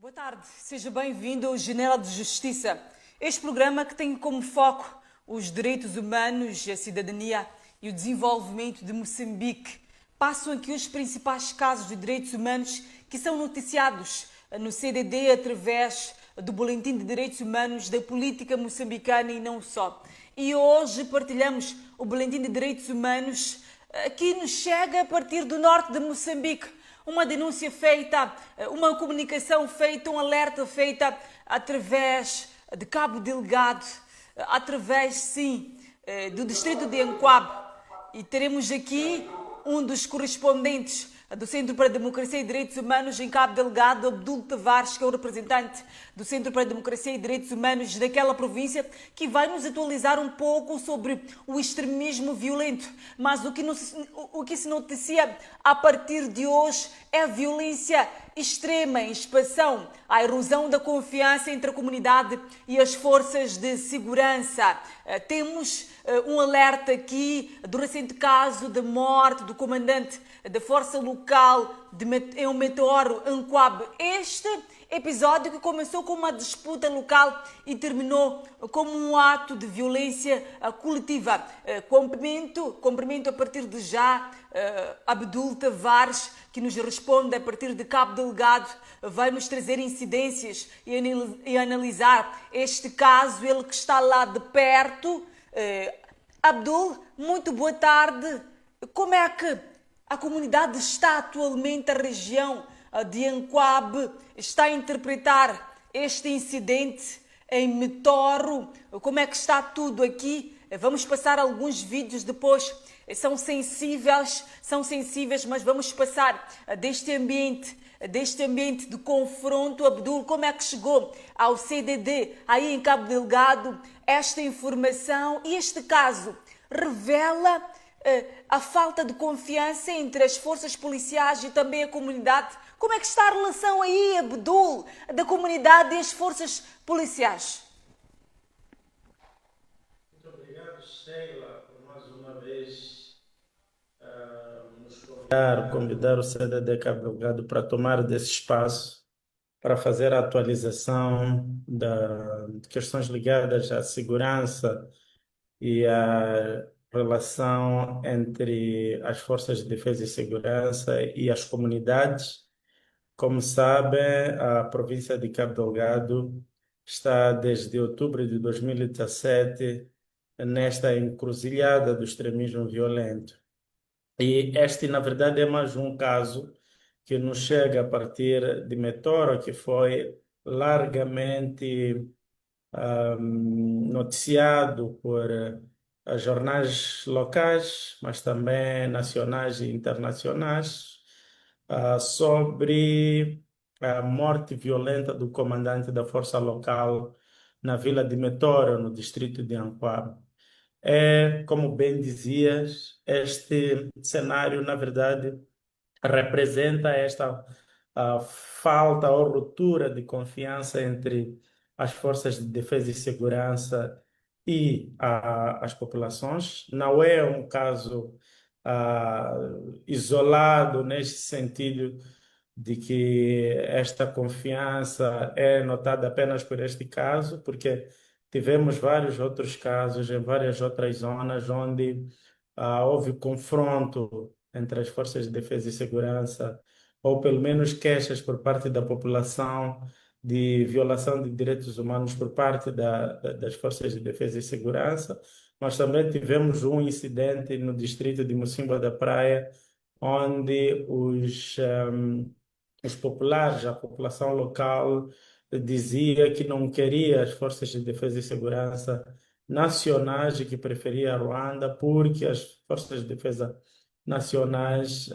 Boa tarde, seja bem-vindo ao Janela de Justiça. Este programa que tem como foco os direitos humanos, a cidadania e o desenvolvimento de Moçambique. Passam aqui os principais casos de direitos humanos que são noticiados no CDD através do Boletim de Direitos Humanos da Política Moçambicana e não só. E hoje partilhamos o Boletim de Direitos Humanos que nos chega a partir do norte de Moçambique. Uma denúncia feita, uma comunicação feita, um alerta feita através de Cabo Delgado, através, sim, do distrito de Anquabe. E teremos aqui um dos correspondentes do Centro para a Democracia e Direitos Humanos em Cabo Delgado, Abdul Tavares, que é o representante do Centro para a Democracia e Direitos Humanos daquela província, que vai nos atualizar um pouco sobre o extremismo violento. Mas o que se noticia a partir de hoje é a violência extrema em expansão, a erosão da confiança entre a comunidade e as forças de segurança. Temos um alerta aqui do recente caso de morte do comandante da força local em um meteoro Anquabe. Este episódio que começou com uma disputa local e terminou como um ato de violência coletiva. Cumprimento a partir de já Abdul Tavares, que nos responde a partir de Cabo Delgado, vai nos trazer incidências e analisar este caso, ele que está lá de perto. Abdul, muito boa tarde. Como é que a comunidade está atualmente, a região de Anquabe, está a interpretar este incidente em Metoro? Como é que está tudo aqui? Vamos passar alguns vídeos depois. São sensíveis, mas vamos passar deste ambiente de confronto. Abdul, como é que chegou ao CDD aí em Cabo Delgado esta informação? E este caso revela a falta de confiança entre as forças policiais e também a comunidade. Como é que está a relação aí, Abdul, da comunidade e as forças policiais? Muito obrigado, Sheila, por mais uma vez nos convidar o CDD Cabo Delgado para tomar desse espaço para fazer a atualização de questões ligadas à segurança e à relação entre as forças de defesa e segurança e as comunidades. Como sabem, a província de Cabo Delgado está desde outubro de 2017 nesta encruzilhada do extremismo violento. E este, na verdade, é mais um caso que nos chega a partir de Metoro, que foi largamente noticiado por jornais locais, mas também nacionais e internacionais, sobre a morte violenta do comandante da força local na vila de Metoro, no distrito de Anquabe. É, como bem dizias, este cenário, na verdade, representa esta falta ou ruptura de confiança entre as forças de defesa e segurança e as populações. Não é um caso ah, isolado neste sentido de que esta confiança é notada apenas por este caso, porque tivemos vários outros casos em várias outras zonas onde houve confronto entre as forças de defesa e segurança, ou pelo menos queixas por parte da população de violação de direitos humanos por parte das forças de defesa e segurança. Nós também tivemos um incidente no distrito de Mocimboa da Praia, onde os populares, a população local, dizia que não queria as forças de defesa e segurança nacionais e que preferia a Ruanda porque as forças de defesa nacionais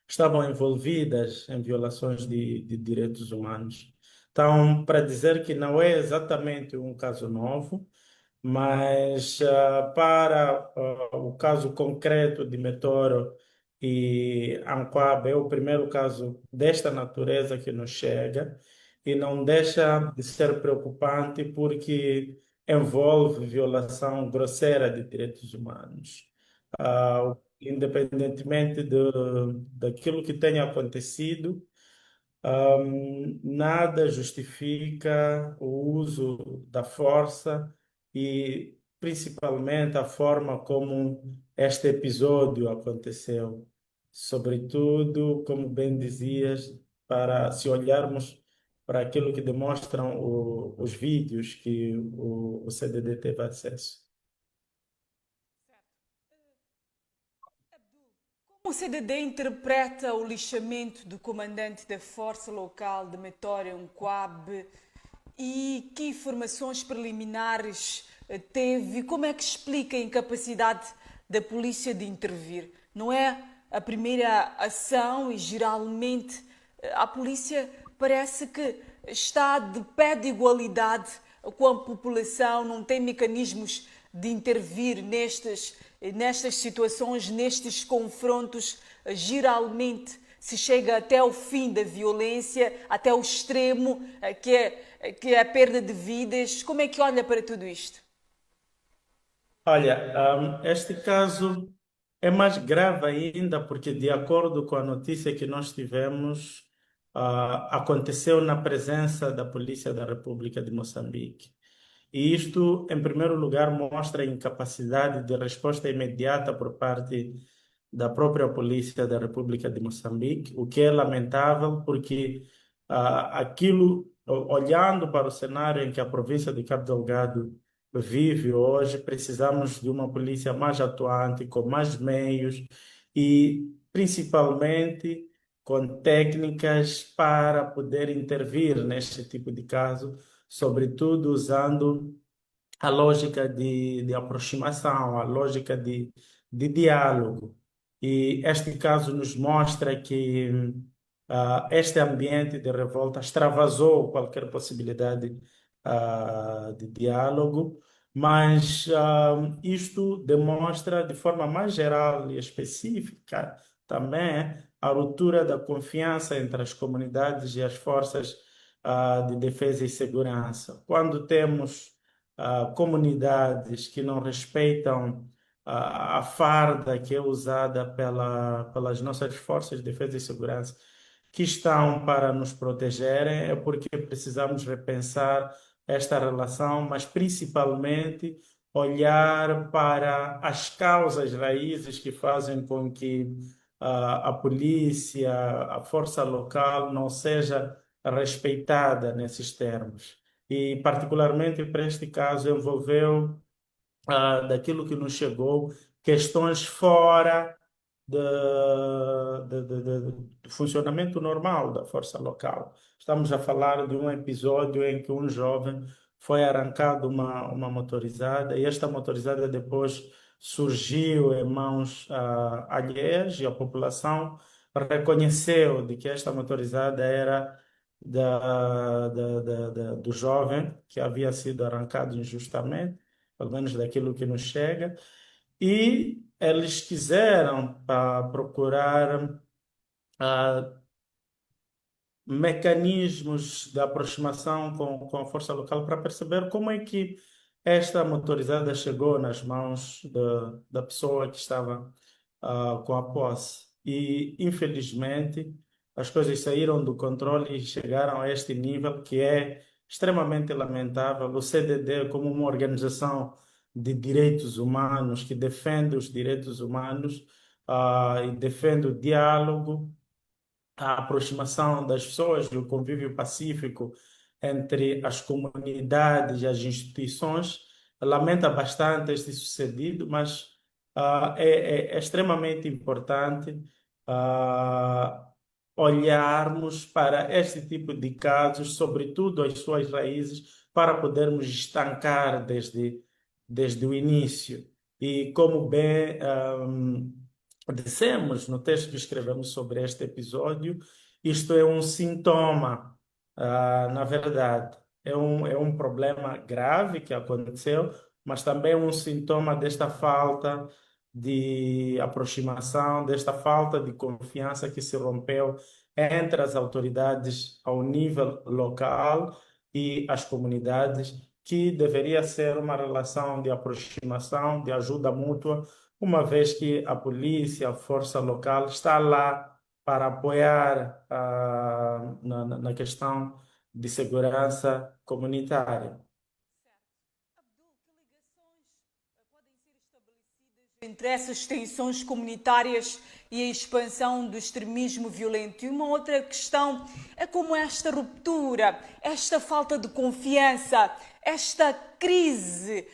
estavam envolvidas em violações de direitos humanos. Então, para dizer que não é exatamente um caso novo, mas para o caso concreto de Metoro e Anquabe, é o primeiro caso desta natureza que nos chega e não deixa de ser preocupante porque envolve violação grosseira de direitos humanos. Independentemente daquilo que tenha acontecido, Nada justifica o uso da força e, principalmente, a forma como este episódio aconteceu. Sobretudo, como bem dizias, para se olharmos para aquilo que demonstram os vídeos que o CDD teve acesso. Como o CDD interpreta o lixamento do comandante da Força Local de Metória, Unquab, e que informações preliminares teve? Como é que explica a incapacidade da polícia de intervir? Não é a primeira ação e geralmente a polícia parece que está de pé de igualdade com a população, não tem mecanismos de intervir nestas situações, nestes confrontos. Geralmente se chega até o fim da violência, até o extremo, que é a perda de vidas. Como é que olha para tudo isto? Olha, este caso é mais grave ainda porque, de acordo com a notícia que nós tivemos, aconteceu na presença da Polícia da República de Moçambique. E isto, em primeiro lugar, mostra a incapacidade de resposta imediata por parte da própria Polícia da República de Moçambique, o que é lamentável porque olhando para o cenário em que a província de Cabo Delgado vive hoje, precisamos de uma polícia mais atuante, com mais meios e, principalmente, com técnicas para poder intervir neste tipo de caso, sobretudo usando a lógica de aproximação, a lógica de diálogo. E este caso nos mostra que este ambiente de revolta extravasou qualquer possibilidade de diálogo, mas isto demonstra de forma mais geral e específica também a ruptura da confiança entre as comunidades e as forças de defesa e segurança. Quando temos comunidades que não respeitam a farda que é usada pelas nossas forças de defesa e segurança, que estão para nos protegerem, é porque precisamos repensar esta relação, mas principalmente olhar para as causas raízes que fazem com que a polícia, a força local não seja respeitada nesses termos. E, particularmente para este caso, envolveu, daquilo que nos chegou, questões fora do funcionamento normal da força local. Estamos a falar de um episódio em que um jovem foi arrancado uma motorizada e esta motorizada depois surgiu em mãos alheias e a população reconheceu de que esta motorizada era do jovem que havia sido arrancado injustamente, pelo menos daquilo que nos chega, e eles quiseram procurar ah, mecanismos de aproximação com a força local para perceber como é que esta motorizada chegou nas mãos da pessoa que estava com a posse. E, infelizmente, as coisas saíram do controle e chegaram a este nível que é extremamente lamentável. O CDD, como uma organização de direitos humanos que defende os direitos humanos e defende o diálogo, a aproximação das pessoas, do convívio pacífico entre as comunidades e as instituições. Lamenta bastante este sucedido, mas é extremamente importante ah, olharmos para este tipo de casos, sobretudo as suas raízes, para podermos estancar desde o início. E como bem dissemos no texto que escrevemos sobre este episódio, isto é um sintoma, na verdade. É um problema grave que aconteceu, mas também é um sintoma desta falta de aproximação, desta falta de confiança que se rompeu entre as autoridades ao nível local e as comunidades, que deveria ser uma relação de aproximação, de ajuda mútua, uma vez que a polícia, a força local está lá para apoiar na questão de segurança comunitária. Abdul, que ligações podem ser estabelecidas entre essas tensões comunitárias e a expansão do extremismo violento? E uma outra questão é como esta ruptura, esta falta de confiança, esta crise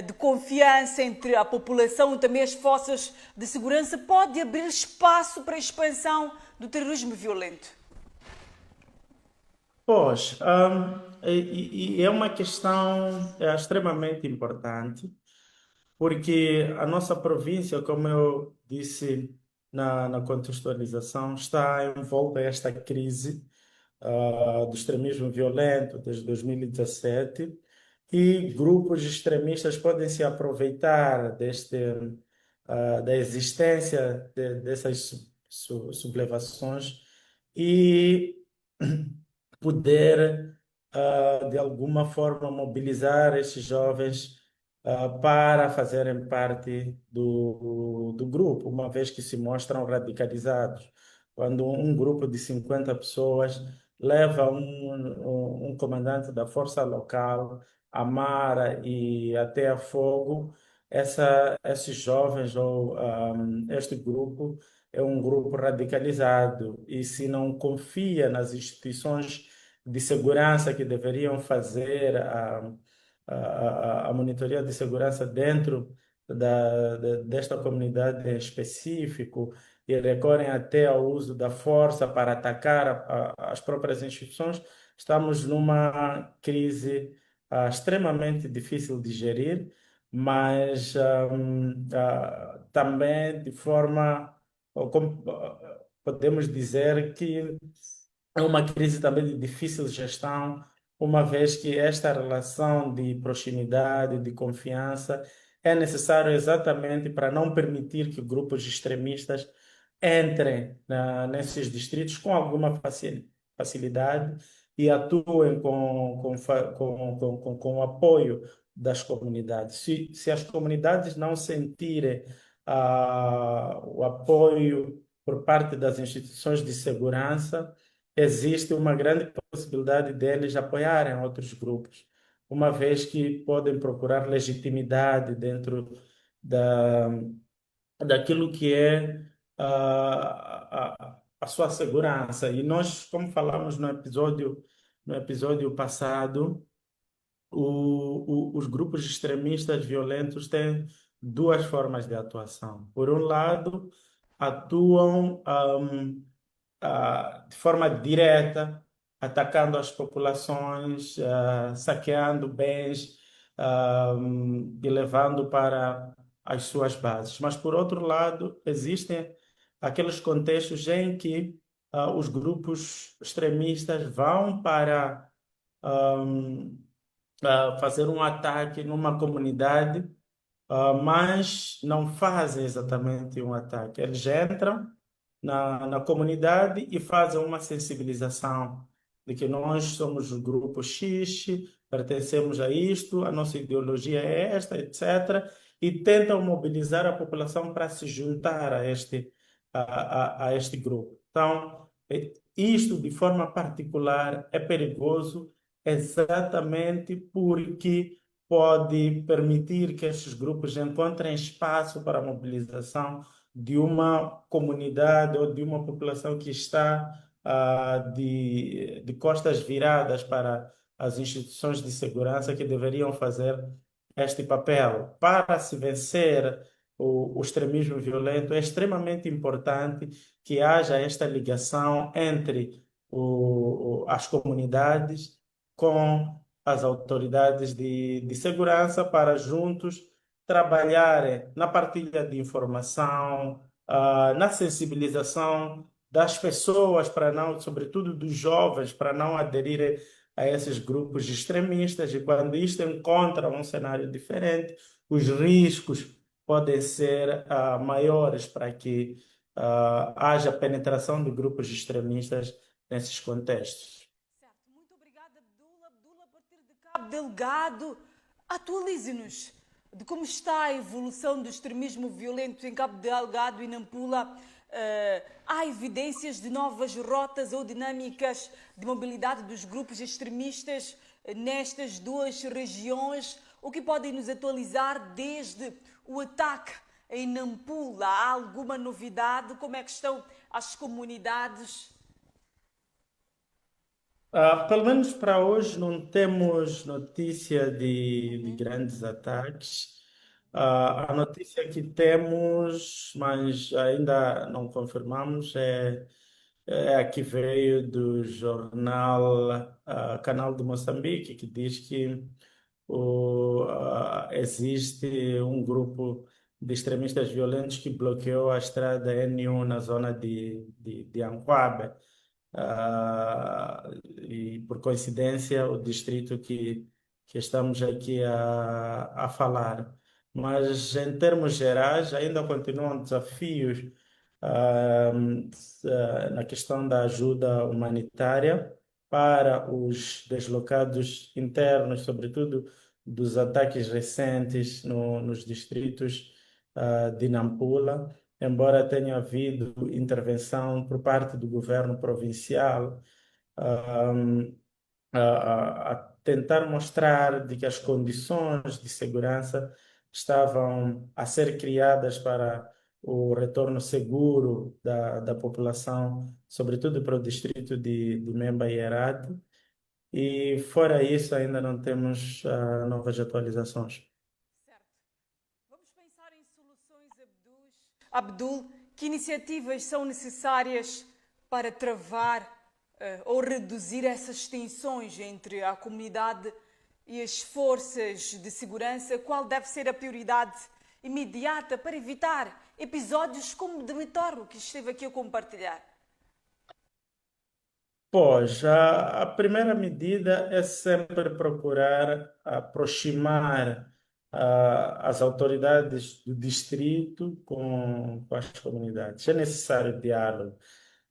de confiança entre a população e também as forças de segurança pode abrir espaço para a expansão do terrorismo violento. Pois, e é uma questão extremamente importante, porque a nossa província, como eu disse na contextualização, está envolta esta crise do extremismo violento desde 2017 e grupos extremistas podem se aproveitar da existência dessas sublevações e poder, de alguma forma, mobilizar esses jovens para fazerem parte do grupo, uma vez que se mostram radicalizados. Quando um grupo de 50 pessoas leva um comandante da força local a Mara e até a Fogo, esses jovens ou este grupo é um grupo radicalizado e se não confia nas instituições de segurança que deveriam fazer a monitoria de segurança dentro desta comunidade em específico e recorrem até ao uso da força para atacar as próprias instituições, estamos numa crise extremamente difícil de gerir, mas também de forma, ou podemos dizer que é uma crise também de difícil gestão, uma vez que esta relação de proximidade, de confiança, é necessário exatamente para não permitir que grupos extremistas entrem nesses distritos com alguma facilidade e atuem com o apoio das comunidades. Se as comunidades não sentirem o apoio por parte das instituições de segurança, existe uma grande possibilidade deles apoiarem outros grupos, uma vez que podem procurar legitimidade dentro da, daquilo que é a sua segurança. E nós, como falamos no episódio passado, os grupos extremistas violentos têm duas formas de atuação. Por um lado, atuam de forma direta, atacando as populações, saqueando bens, e levando para as suas bases. Mas, por outro lado, existem aqueles contextos em que os grupos extremistas vão para fazer um ataque numa comunidade, mas não fazem exatamente um ataque. Eles entram na comunidade e fazem uma sensibilização de que nós somos o grupo X, pertencemos a isto, a nossa ideologia é esta, etc. E tentam mobilizar a população para se juntar a este grupo. Então, isto de forma particular é perigoso exatamente porque pode permitir que estes grupos encontrem espaço para a mobilização de uma comunidade ou de uma população que está de costas viradas para as instituições de segurança que deveriam fazer este papel. Para se vencer o extremismo violento, é extremamente importante que haja esta ligação entre as comunidades com as autoridades de segurança para juntos trabalharem na partilha de informação, na sensibilização das pessoas para não, sobretudo dos jovens, para não aderirem a esses grupos extremistas e quando isto encontra um cenário diferente, os riscos podem ser maiores para que haja penetração de grupos extremistas nesses contextos. Certo, muito obrigada, Abdul. Abdul, a partir de Cabo Delgado, atualize-nos de como está a evolução do extremismo violento em Cabo Delgado e Nampula, há evidências de novas rotas ou dinâmicas de mobilidade dos grupos extremistas nestas duas regiões? O que podem nos atualizar desde o ataque em Nampula? Há alguma novidade? Como é que estão as comunidades? Pelo menos para hoje não temos notícia de grandes ataques. A notícia que temos, mas ainda não confirmamos, é a que veio do jornal Canal de Moçambique, que diz que existe um grupo de extremistas violentos que bloqueou a estrada N1 na zona de Anquabe. E por coincidência, o distrito que estamos aqui a falar. Mas, em termos gerais, ainda continuam desafios ah, na questão da ajuda humanitária para os deslocados internos, sobretudo dos ataques recentes nos distritos de Nampula, embora tenha havido intervenção por parte do governo provincial, um, a tentar mostrar de que as condições de segurança estavam a ser criadas para o retorno seguro da população, sobretudo para o distrito de Memba e Herade. E fora isso, ainda não temos novas atualizações. Certo. Vamos pensar em soluções, Abdul, que iniciativas são necessárias para travar ou reduzir essas tensões entre a comunidade e as forças de segurança? Qual deve ser a prioridade imediata para evitar episódios como o de Meteoro, que esteve aqui a compartilhar? Pois, a primeira medida é sempre procurar aproximar as autoridades do distrito com as comunidades. É necessário diálogo.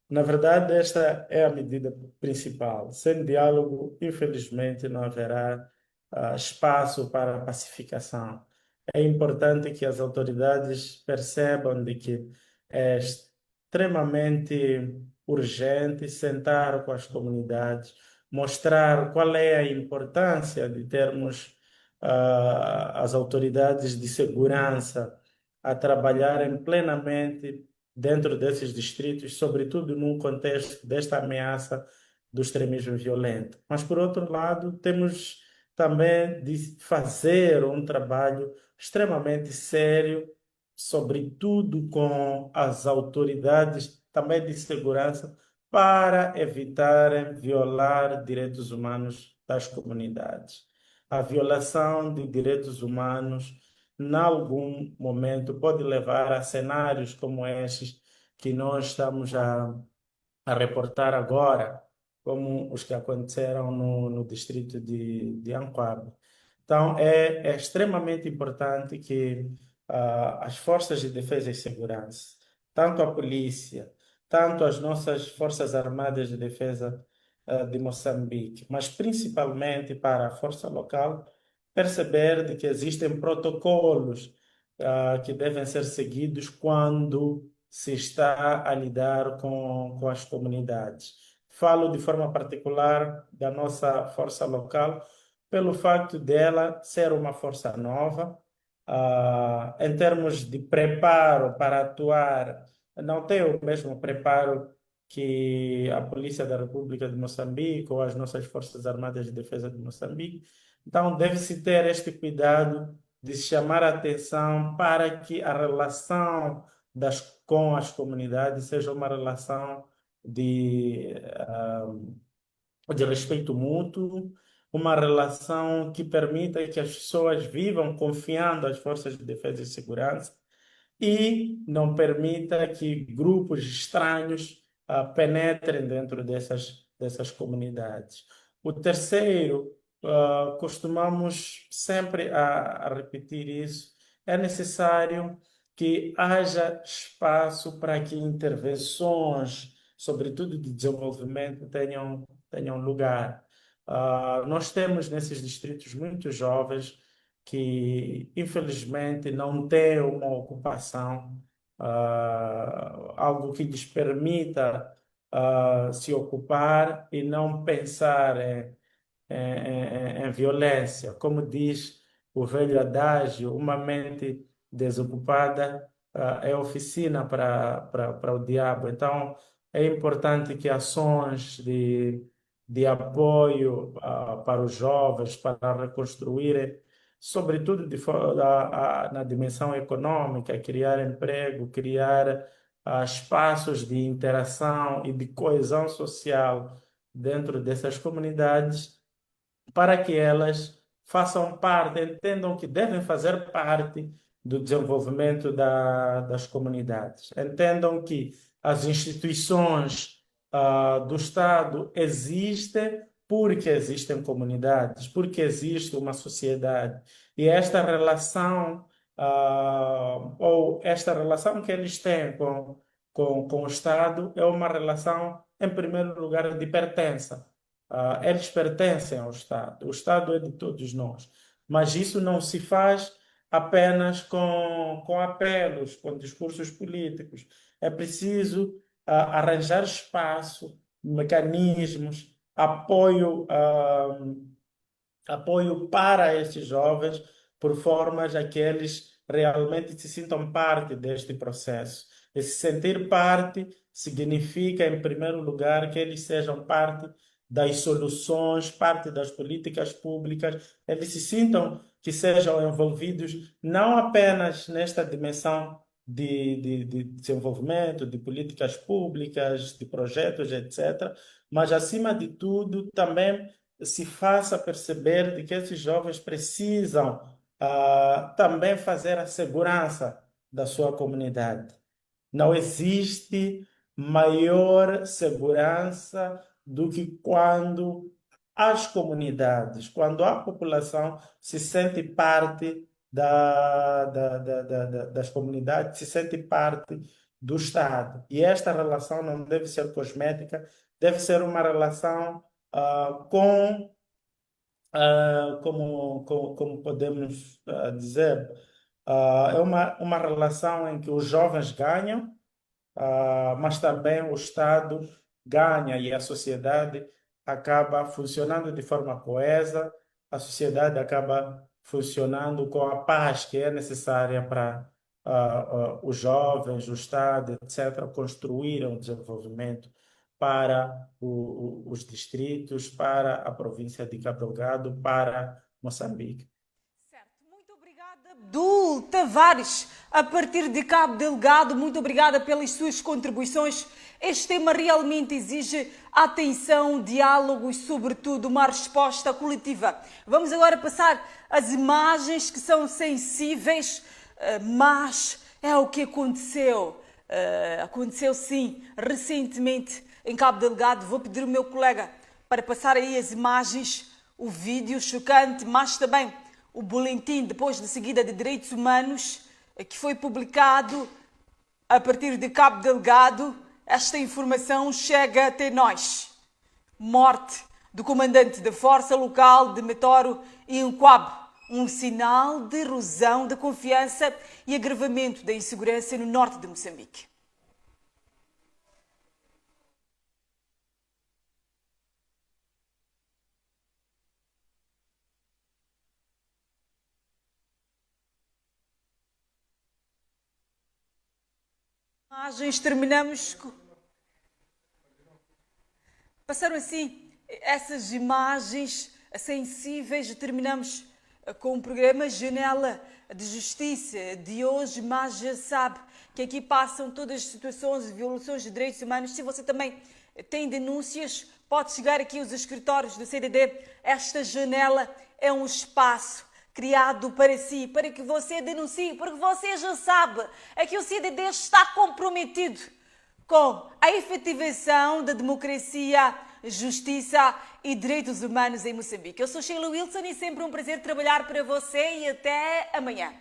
Na verdade, esta é a medida principal. Sem diálogo, infelizmente, não haverá espaço para a pacificação. É importante que as autoridades percebam de que é extremamente urgente sentar com as comunidades, mostrar qual é a importância de termos as autoridades de segurança a trabalharem plenamente dentro desses distritos, sobretudo num contexto desta ameaça do extremismo violento. Mas, por outro lado, temos também de fazer um trabalho extremamente sério, sobretudo com as autoridades também de segurança, para evitarem violar direitos humanos das comunidades. A violação de direitos humanos, em algum momento, pode levar a cenários como estes que nós estamos a reportar agora, como os que aconteceram no distrito de Anquabe. Então, é extremamente importante que as forças de defesa e segurança, tanto a polícia, tanto as nossas forças armadas de defesa de Moçambique, mas principalmente para a força local, perceber de que existem protocolos que devem ser seguidos quando se está a lidar com as comunidades. Falo de forma particular da nossa força local, pelo facto dela ser uma força nova, em termos de preparo para atuar, não tem o mesmo preparo que a Polícia da República de Moçambique ou as nossas Forças Armadas de Defesa de Moçambique. Então, deve-se ter este cuidado de chamar a atenção para que a relação com as comunidades seja uma relação de, de respeito mútuo, uma relação que permita que as pessoas vivam confiando as forças de defesa e segurança e não permita que grupos estranhos penetrem dentro dessas comunidades. O terceiro, costumamos sempre a repetir isso, é necessário que haja espaço para que intervenções, sobretudo de desenvolvimento, tenham lugar. Nós temos nesses distritos muitos jovens que, infelizmente, não têm uma ocupação algo que lhes permita se ocupar e não pensar em violência. Como diz o velho adágio, uma mente desocupada é oficina para o diabo. Então, é importante que ações de apoio para os jovens, para reconstruírem, sobretudo na dimensão econômica, criar emprego, criar espaços de interação e de coesão social dentro dessas comunidades, para que elas façam parte, entendam que devem fazer parte do desenvolvimento das comunidades. Entendam que as instituições do Estado existem porque existem comunidades, porque existe uma sociedade. E esta relação, ou esta relação que eles têm com o Estado, é uma relação, em primeiro lugar, de pertença. Eles pertencem ao Estado. O Estado é de todos nós. Mas isso não se faz apenas com apelos, com discursos políticos. É preciso arranjar espaço, mecanismos, apoio para estes jovens, por formas a que eles realmente se sintam parte deste processo. E se sentir parte significa, em primeiro lugar, que eles sejam parte das soluções, parte das políticas públicas, eles se sintam que sejam envolvidos não apenas nesta dimensão de desenvolvimento, de políticas públicas, de projetos, etc., mas, acima de tudo, também se faça perceber de que esses jovens precisam também fazer a segurança da sua comunidade. Não existe maior segurança do que quando as comunidades, quando a população se sente parte das comunidades, se sente parte do Estado. E esta relação não deve ser cosmética, deve ser uma relação como podemos dizer, é uma relação em que os jovens ganham, mas também o Estado ganha e a sociedade acaba funcionando de forma coesa, a sociedade acaba funcionando com a paz que é necessária para os jovens, o Estado, etc., construírem o desenvolvimento para os distritos, para a província de Cabo Delgado, para Moçambique. Certo. Muito obrigada, Abdul Tavares, a partir de Cabo Delgado. Muito obrigada pelas suas contribuições. Este tema realmente exige atenção, diálogo e, sobretudo, uma resposta coletiva. Vamos agora passar às imagens que são sensíveis, mas é o que aconteceu. Aconteceu, sim, recentemente em Cabo Delgado. Vou pedir ao meu colega para passar aí as imagens, o vídeo chocante, mas também o boletim depois de seguida de direitos humanos que foi publicado a partir de Cabo Delgado. Esta informação chega até nós. Morte do comandante da Força Local de Metoro e Inquabo. Um sinal de erosão da confiança e agravamento da insegurança no norte de Moçambique. Imagens, terminamos. Passaram assim essas imagens sensíveis, terminamos com o programa Janela de Justiça de hoje, mas já sabe que aqui passam todas as situações de violações de direitos humanos. Se você também tem denúncias, pode chegar aqui aos escritórios do CDD. Esta janela é um espaço criado para si, para que você denuncie, porque você já sabe, é que o CDD está comprometido com a efetivação da democracia, justiça e direitos humanos em Moçambique. Eu sou Sheila Wilson e sempre um prazer trabalhar para você e até amanhã.